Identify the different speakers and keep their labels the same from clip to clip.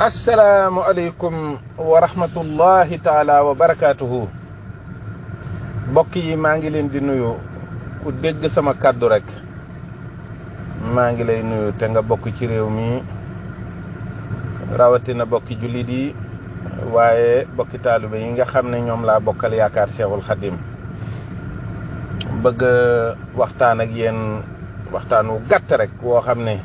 Speaker 1: assalaamu aleykum wa rahmatullahi taala wa barakatuhu. mbokk yi maa ngi leen di nuyu. ku dégg sama kàddu rek maa ngi lay nuyu te nga bokk ci réew mi rawatina bokki jullit yi waaye bokki taalibe yi nga xam ne ñoom laa bokkal yaakaar Cheikhul Khadim bëgg waxtaan ak yéen waxtaan wu gàtt rek woo xam ne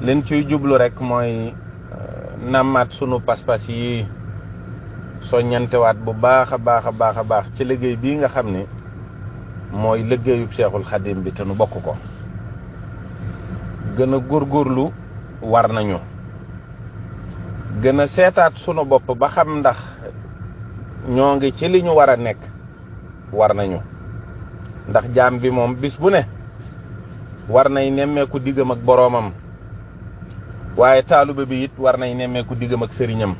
Speaker 1: leen ciy jublu rek mooy nammaat sunu pas-pas yi soññantewaat bu baax a baax ci liggéey bii nga xam ne mooy liggéeyub Cheikhul Khadim bi te nu bokk ko. gën a góorgóorlu war nañu gën a seetaat sunu bopp ba xam ndax ñoo ngi ci li ñu war a nekk war nañu ndax jaam bi moom bis bu ne war nay nemmeeku diggam ak boroomam waaye taalube bi it war nay nemmeeku diggam ak sëriñam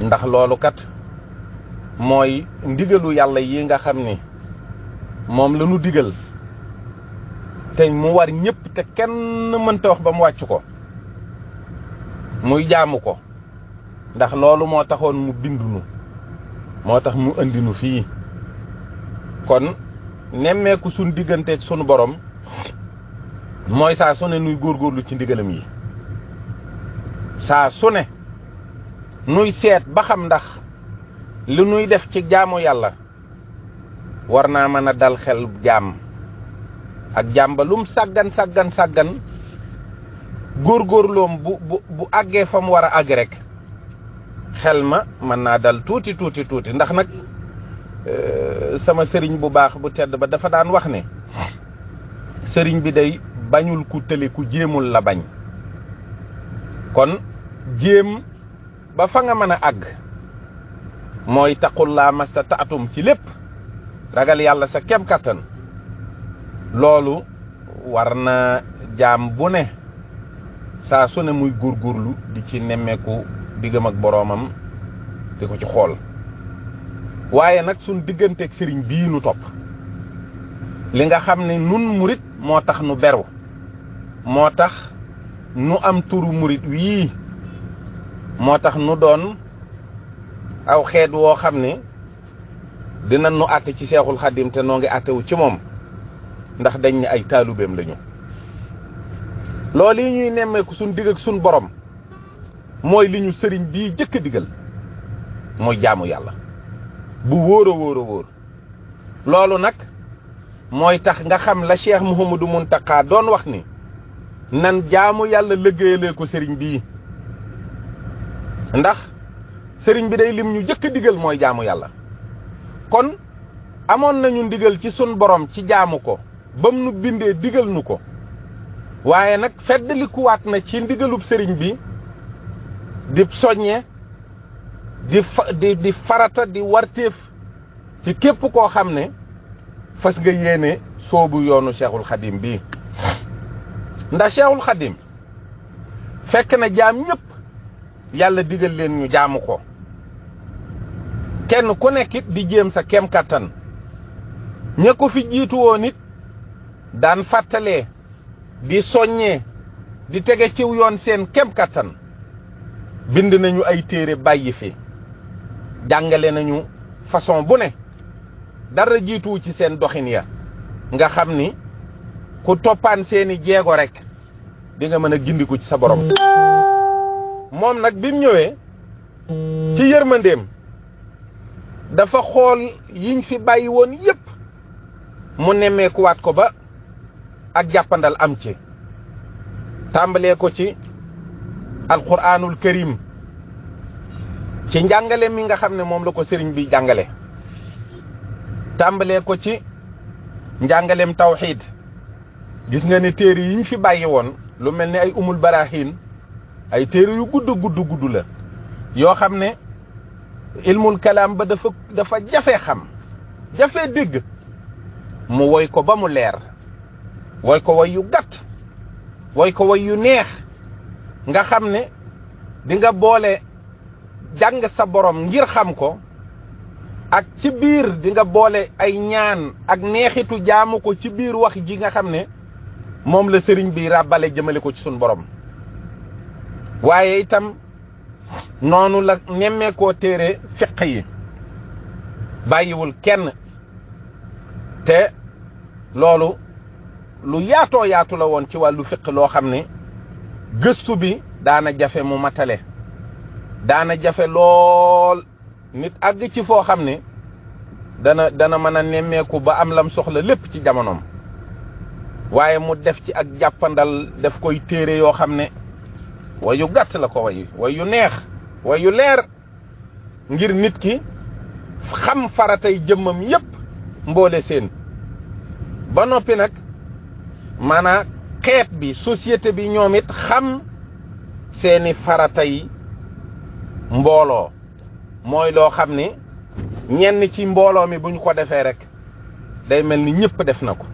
Speaker 1: ndax loolu kat mooy ndigalu yàlla yi nga xam ni moom la ñu digal te mu war ñëpp te kenn mënta wax ba mu wàcc ko muy jaamu ko ndax loolu moo taxoon mu bindunu moo tax mu andinu fii kon nemmeeku suñ digganteeg sunu borom mooy saa su ne nuy góorgóorlu ci ndigalam yi saa su ne nuy seet ba xam ndax li nuy def ci jaamu yàlla war naa mën a dal xel jaam ak jaam ba lum sàggan góorgóorloom bu àggee fa mu war a àgg rek xel ma mën naa dal tuuti ndax nag sama sëriñ bu baax bu tedd ba dafa daan wax ne sëriñ bi day bañul ku tële ku jéemul la bañ kon jéem ba fa nga mën a àgg mooy taqullaa mastata'tum ci lépp ragal yàlla sa kem kattan loolu war na jaam bu ne saa su ne muy góorgóorlu di ci nemmeeku diggam ak boroomam di ko ci xool waaye nag suñ digganteeg sëriñ bii nu topp li nga xam ne nun murit moo tax nu beru moo tax nu am turu murit wii moo tax nu doon aw xeet woo xam ne dina nu àtte ci Seexul Xadim te noo ngi àttewu ci moom ndax dañ ne ay taalubeem lañu loolu yi ñuy nemmeeku suñ digg ak suñ borom mooy li ñu sëriñ bii jëkk a digal mooy jaamu yàlla bu wóor a wóor loolu nag mooy tax nga xam la Cheikh Mouhamadou Mountakha doon wax ni nan jaamu yàlla liggéeyalee ko sëriñ bii ndax sëriñ bi day lim ñu jëkk a digal mooy jaamu yàlla kon amoon nañu ndigal ci sun borom ci jaamu ko bam nu bindee digal nu ko waaye nag feddalikuwaat na ci ndigalub sëriñ bi di soññe di farata di warteef ci képp koo xam ne fas nga yéene soobu yoonu Cheikhul Khadim bii ndax Cheikhul Khadim fekk na jaam ñëpp yàlla digal leen ñu jaamu ko kenn ku nekkit di jéem sa kem kattan ña ko fi jiitu woon it daan fàttalee di soññee di tege ciw yoon seen kem kattan bind nañu ay téere bàyyi fi jàngale nañu façon bu ne dara jiituwu ci seen doxin ya nga xam ni ku toppaan seeni jeego rek di nga mën a gindiku ci sa borom moom nag bi mu ñëwee ci yërmandeem dafa xool yiñ fi bàyyi woon yépp mu nemmeekuwaat ko ba ak jàppandal am ci tàmbalee ko ci alquranul karim ci njàngale mi nga xam ne moom la ko sëriñ bi jàngale tàmbalee ko ci njàngaleem tawxiid gis nga ne téere yiñ fi bàyyi woon lu mel ni ay umul barahin ay téere yu gudd la yoo xam ne ilmul kalaam ba dafa jafe xam jafe dégg mu woy ko ba mu leer woy ko woy yu gàtt woy ko woy yu neex nga xam ne di nga boole jàng sa borom ngir xam ko ak ci biir di nga boole ay ñaan ak neexitu jaamu ko ci biir wax ji nga xam ne moom la sëriñ bi ràbbale jëmale ko ci sun borom waaye itam noonu la nemmeekoo téere fiq yi bàyyiwul kenn te loolu lu yaatoo yaatu la woon ci wàllu fiq loo xam ne gëstu bi daana jafe mu matale daana jafe lool nit àgg ci foo xam ne dana mën a nemmeeku ba am lam soxla lépp ci jamonoom waaye mu def ci ak jàppandal def koy téere yoo xam ne way yu gàtt la ko way yu neex way yu leer ngir nit ki xam faratay jëmmam yépp mboole seen ba noppi nag maanaam xeet bi société bi ñoom it xam seeni faratay mbooloo mooy loo xam ne ñenn ci mbooloo mi bu ñu ko defee rek day mel ni ñëpp def na ko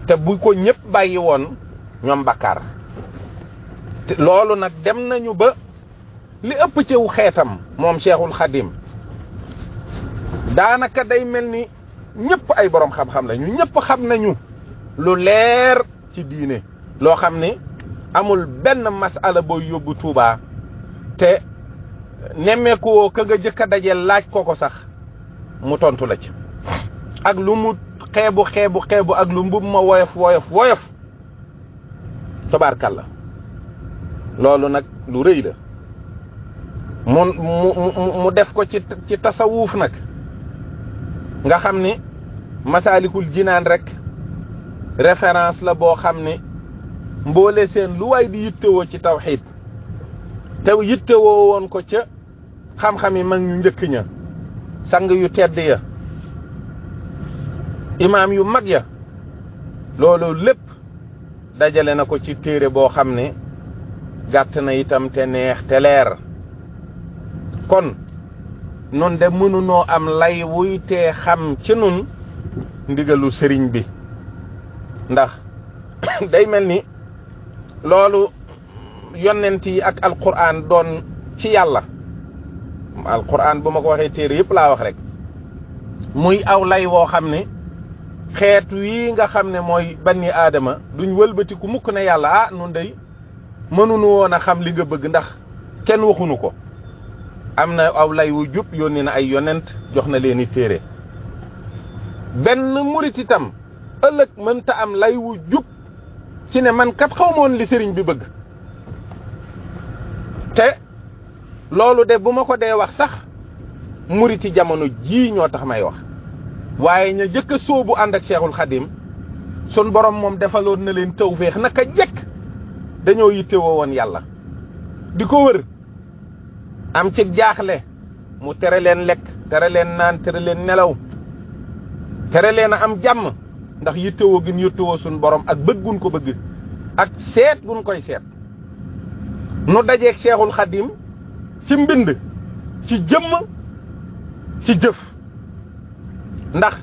Speaker 1: te bu ko ñëpp bàyyi woon ñoom bakkaar loolu nag dem nañu ba li ëpp ciw xeetam moom Cheikhul Khadim daanaka day mel ni ñëpp ay borom xam-xam lañu ñëpp xam nañu lu leer ci diine loo xam ne amul benn masala booy yóbbu Tuubaa te nemmeeku woo ka nga jëkk a dajeel laaj ko sax mu tontu la ci ak lu mu xeebu ak lu mbub ma woyof tabaarkalla loolu nag lu rëy la mu def ko ci tasawuf nag nga xam ni masaalikul jinaan rek référence la boo xam ne mboole seen lu waay di yittewoo ci tawxiid te yittewoo woon ko ca xam-xam yi mag ñu njëkk ña sang yu tedd ya imaam yu mag ya loolu lépp dajale na ko ci téere boo xam ne gàtt na itam te neex te leer kon nun de mënunoo am lay wuy tee xam ci nun ndigalu sëriñ bi ndax day mel ni loolu yonent yi ak alquran doon ci yàlla alquran bu ma ko waxee téere yëpp laa wax rek muy aw lay woo xam ne xeet wi nga xam ne mooy banni aadama duñ wëlbati ku mukk ne yàlla nun day mënunu woon a xam li nga bëgg ndax kenn waxunu ko am na aw lay wu jub yónni na ay yonent jox na leen i téere benn murit itam ëllëg mënta am lay wu jub ci ne man kat xawmoon li sëriñ bi bëgg te loolu de bu ma ko dee wax sax muriti jamono jii ñoo tax may wax waaye ña jëkk a sóobu ànd ak Cheikhul Khadim sun borom moom defaloon na leen tawfeex naka jekk dañoo yittewoo woon yàlla di ko wër am ci jaaxle mu tere leen lekk tere leen naan tere leen nelaw tere leen a am jàmm ndax yittewoo gin yittewoo sun borom ak bëggun ko bëgg ak seet gun koy seet nu dajeeg Cheikhul Khadim ci mbind ci jëmm ci jëf ndax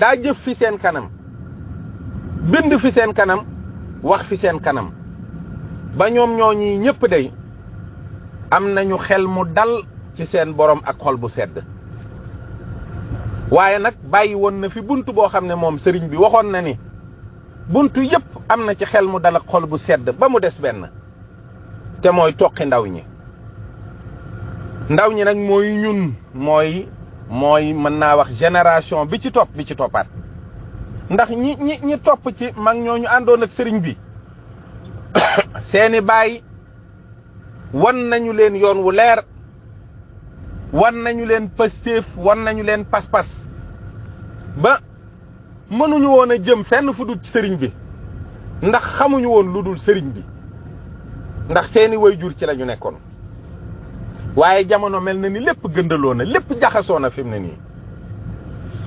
Speaker 1: daa jëf fi seen kanam bind fi seen kanam wax fi seen kanam ba ñoom ñooñi ñëpp day am nañu xel mu dal ci seen borom ak xol bu sedd waaye nag bàyyi woon na fi buntu boo xam ne moom sëriñ bi waxoon na ni buntu yëpp am na ci xel mu dal ak xol bu sedd ba mu des benn te mooy toqi ndaw ñi nag mooy ñun mooy mën naa wax génération bi ci toppaat ndax ñi topp ci mag ñooñu àndoon ak sëriñ bi seeni baay wan nañu leen yoon wu leer wan nañu leen pastéef wan nañu leen pas-pas ba mënuñu woon a jëm fenn fu dul sëriñ bi ndax xamuñu woon lu dul sëriñ bi ndax seeni waajur ci lañu nekkoon waaye jamono mel na ni lépp gëndaloo na lépp jaxasoo na fi mu ne nii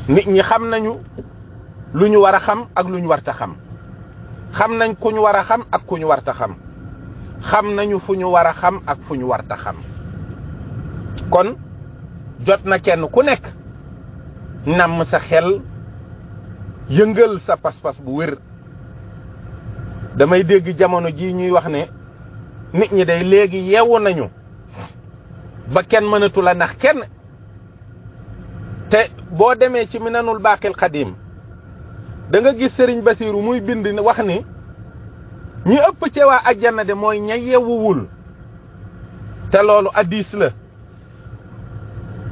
Speaker 1: nit ñi xam nañu lu ñu war a xam ak lu ñu warta xam xam nañ ku ñu war a xam ak ku ñu warta xam xam nañu fu ñu war a xam ak fu ñu warta xam kon jot na kenn ku nekk namm sa xel yëngal sa pas-pas bu wér damay dégg jamono ji ñuy wax ne nit ñi day léegi yeewu nañu ba kenn mënatu la nax kenn te boo demee ci Minanul Baaqil Xadiim da nga gis Sëriñ Basiiru muy bind wax ni ñi ëpp ci waa ajjana de mooy ña yewuwul te loolu hadiis la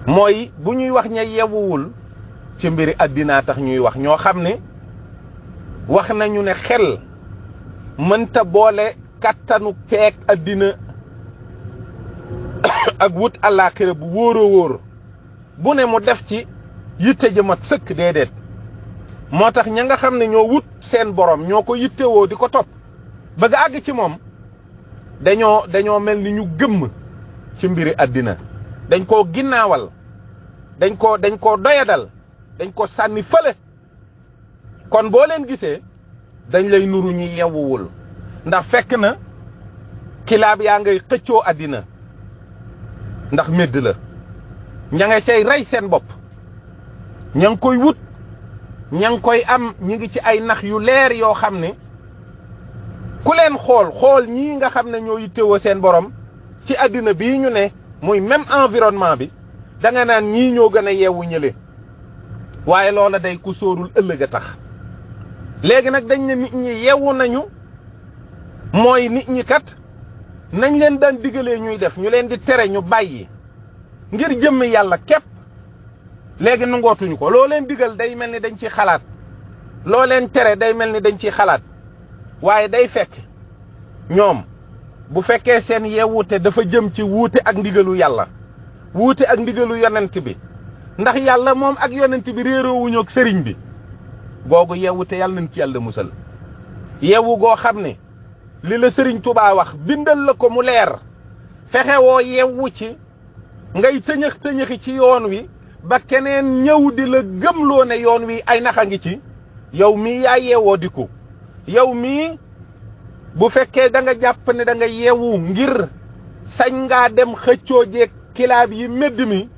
Speaker 1: mooy bu ñuy wax ña yewuwul ci mbiri àddinaa tax ñuy wax ñoo xam ne wax nañu ne xel mënta boole kattanu peeg àddina ak wut àllaaxira bu wóor a wóor bu ne mu def ci yitte jëmat sëkk déedéet moo tax ña nga xam ne ñoo wut seen borom ñoo ko yittewoo di ko topp bëgg àgg ci moom dañoo mel ni ñu gëmm ci mbiri àddina dañ koo ginnaawal dañ koo doyadal dañ ko sànni fële kon boo leen gisee dañ lay nuru ñi yewuwul ndax fekk na kilaab yaa ngay xëccoo àddina ndax médd la ña nga cay rey seen bopp ña ngi koy wut ña ngi koy am ñi ngi ci ay nax yu leer yoo xam ne ku leen xool ñii nga xam ne ñoo yittewoo seen borom ci àddina bii ñu ne muy même environnement bi da nga naan ñii ñoo gën a yeewu ñële waaye loola day ku sóorul ëllëg a tax léegi nag dañ ne nit ñi yeewu nañu mooy nit ñi kat nañ leen daan digalee ñuy def ñu leen di tere ñu bàyyi ngir jëmmi yàlla képp léegi nangootuñu ko loo leen digal day mel ni dañ ciy xalaat loo leen tere day mel ni dañ ciy xalaat waaye day fekk ñoom bu fekkee seen yeewute dafa jëm ci wuute ak ndigalu yàlla wuute ak ndigalu yonent bi ndax yàlla moom ak yonent bi réeroowuñu ak sëriñ bi googu yeewute yàlla nañ ci yàlla musal yeewu goo xam ne li la sëriñ Tuubaa wax bindal la ko mu leer fexe woo yeewu ci ngay tëñëx ci yoon wi ba keneen ñëw di la gëmloo ne yoon wi ay naxa ngi ci yow mii yaa yeewoo di ko yow mii bu fekkee da nga jàpp ne da nga yeewu ngir sañ ngaa dem xëccoo jeeg kilaab yi medd mi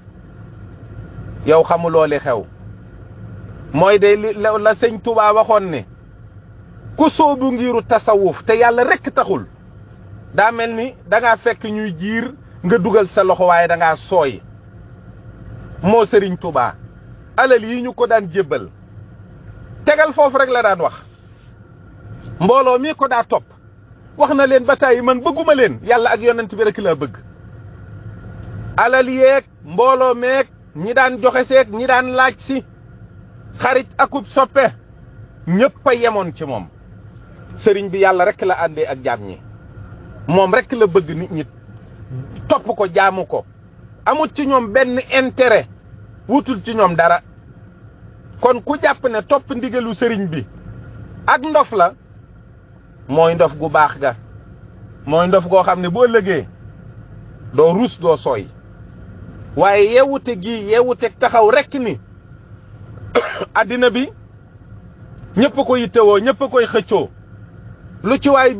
Speaker 1: yow xamuloo li xew mooy de la sëñ Tuubaa waxoon ne ku soobu ngiru tasawuf te yàlla rekk taxul daa mel ni da ngaa fekk ñuy jiir nga dugal sa loxo waaye da ngaa sooy moo sëriñ Tuubaa alal yi ñu ko daan jébbal tegal foofu rek la daan wax mbooloo mi ko daa topp wax na leen ba tàyyi man bëgguma leen yàlla ak yonent bi rek laa bëgg alal yeeg mbooloo meeg ñi daan joxe seeg ñi daan laaj si xarit akub soppe ñëpp a yemoon ci moom sëriñ bi yàlla rek la àndee ak jaam ñi moom rek la bëgg nit ñi topp ko jaamu ko amut ci ñoom benn intérêt wutul ci ñoom dara kon ku jàpp ne topp ndigalu sëriñ bi ak ndof la mooy ndof gu baax ga mooy ndof goo xam ne boo ëllëgee doo rus doo sooy waaye yeewute gi yeewute taxaw rek ni àddina bi ñëpp ko yittewoo ñëpp koy xëccoo lu ci waay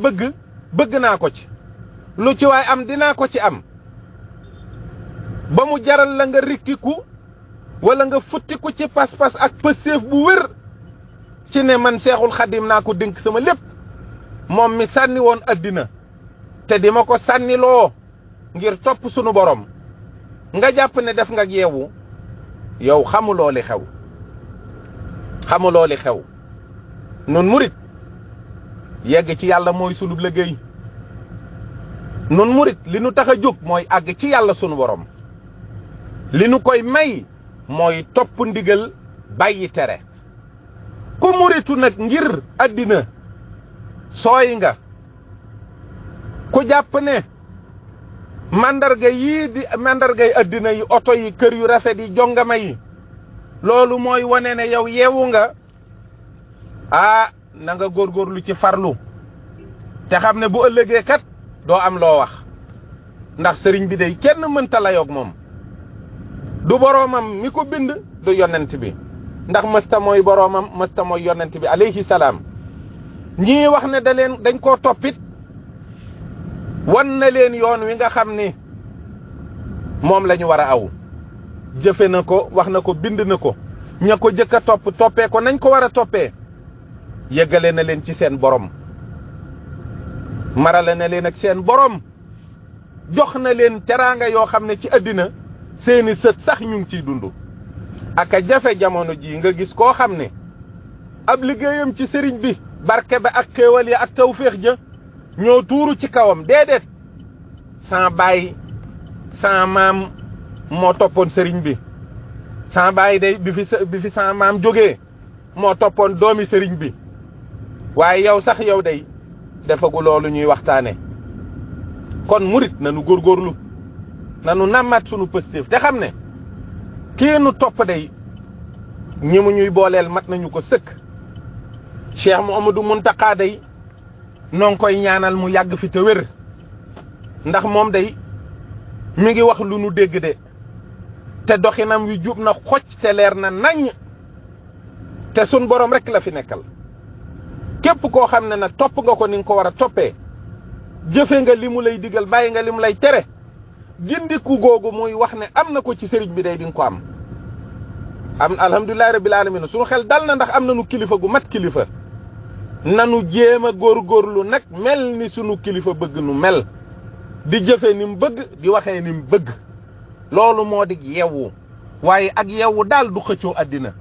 Speaker 1: bëgg naa ko ci lu ci waay am dinaa ko ci am ba mu jaral la nga rikkiku wala nga futtiku ci pas-pas ak pëstéef bu wér ci ne man Seexul Xadim naa ko dénk sama lépp moom mi sànni woon àddina te di ma ko sànniloo ngir topp sunu borom nga jàpp ne def nga yeewu yow xamuloo li xew nun murit yegg ci yàlla mooy sunu liggéey nun murit li nu tax a jóg mooy àgg ci yàlla sunu borom li nu koy may mooy topp ndigal bàyyi tere ku muritu nag ngir àddina sooy nga ku jàpp ne mandarga yii di mandargay àddina yi oto yi kër yu rafet yi jongama yi loolu mooy wane ne yow yeewu nga na nga góorgóorlu ci farlu te xam ne bu ëllëgee kat doo am loo wax ndax sëriñ bi day kenn mënta layoog moom du boroomam mi ko bind du yonent bi ndax mësta mooy boroomam mësta mooy yonent bi alayhi salaam ñii wax ne dañ koo toppit wan na leen yoon wi nga xam ni moom la ñu war a aw jëfe na ko wax na ko bind na ko ña ko jëkk a toppee ko nañ ko war a toppee yëggale na leen ci seen borom marale na leen ak seen borom jox na leen teraanga yoo xam ne ci àddina seeni sët sax ñu ngi ciy dund aka jafe jamono ji nga gis koo xam ne ab liggéeyam ci sëriñ bi barke ba ak xéewal ya ak tawféex ja ñoo tuuru ci kawam déedéet sans bàyyi sama maam moo toppoon sëriñ bi sama baay day bi fi sama maam jógee moo toppoon doomi sëriñ bi waaye yow sax yow day defagu loolu ñuy waxtaane kon murit nanu góorgóorlu nanu nammaat sunu pëstéef te xam ne kii nu topp day ñi mu ñuy booleel mat nañu ko sëkk Cheikh Mouhamadou Mountakha day noo ngi koy ñaanal mu yàgg fi te wér ndax moom day mi ngi wax lu nu dégg de te doxinam wi jub na xocc te leer na nañ te sun borom rek la fi nekkal képp koo xam ne nag topp nga ko ni nga ko war a toppee jëfe nga li mu lay digal bàyyi nga li mu lay tere gindiku googu muy wax ne am na ko ci sëriñ bi day di nga ko am alhamdulilahi rabbil alamin suñu xel dal na ndax am nañu kilifa gu mat kilifa nanu jéem a góorgóorlu nag mel ni sunu kilifa bëgg nu mel di jëfe ni mu bëgg di waxee ni mu bëgg loolu moo di yeewu waaye ak yeewu daal du xëccoo àddina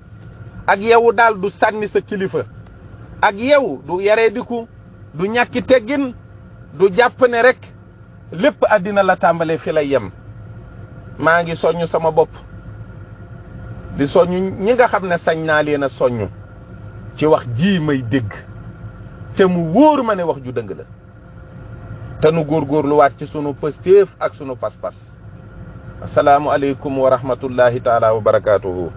Speaker 1: ak yeewu daal du sànni sa kilifa ak yeewu du yaree diku du ñàkki teggin du jàpp ne rek lépp àddina la tàmbalee fi lay yem maa ngi soññ sama bopp di soññ ñi nga xam ne sañ naa leen a soññ ci wax ji may dégg te mu wóor ma ne wax ju dëng la te nu góorgóorluwaat ci sunu pëstéef ak sunu pas-pas asalaamu aleykum wa rahmatullahi taala wa barakaatuhu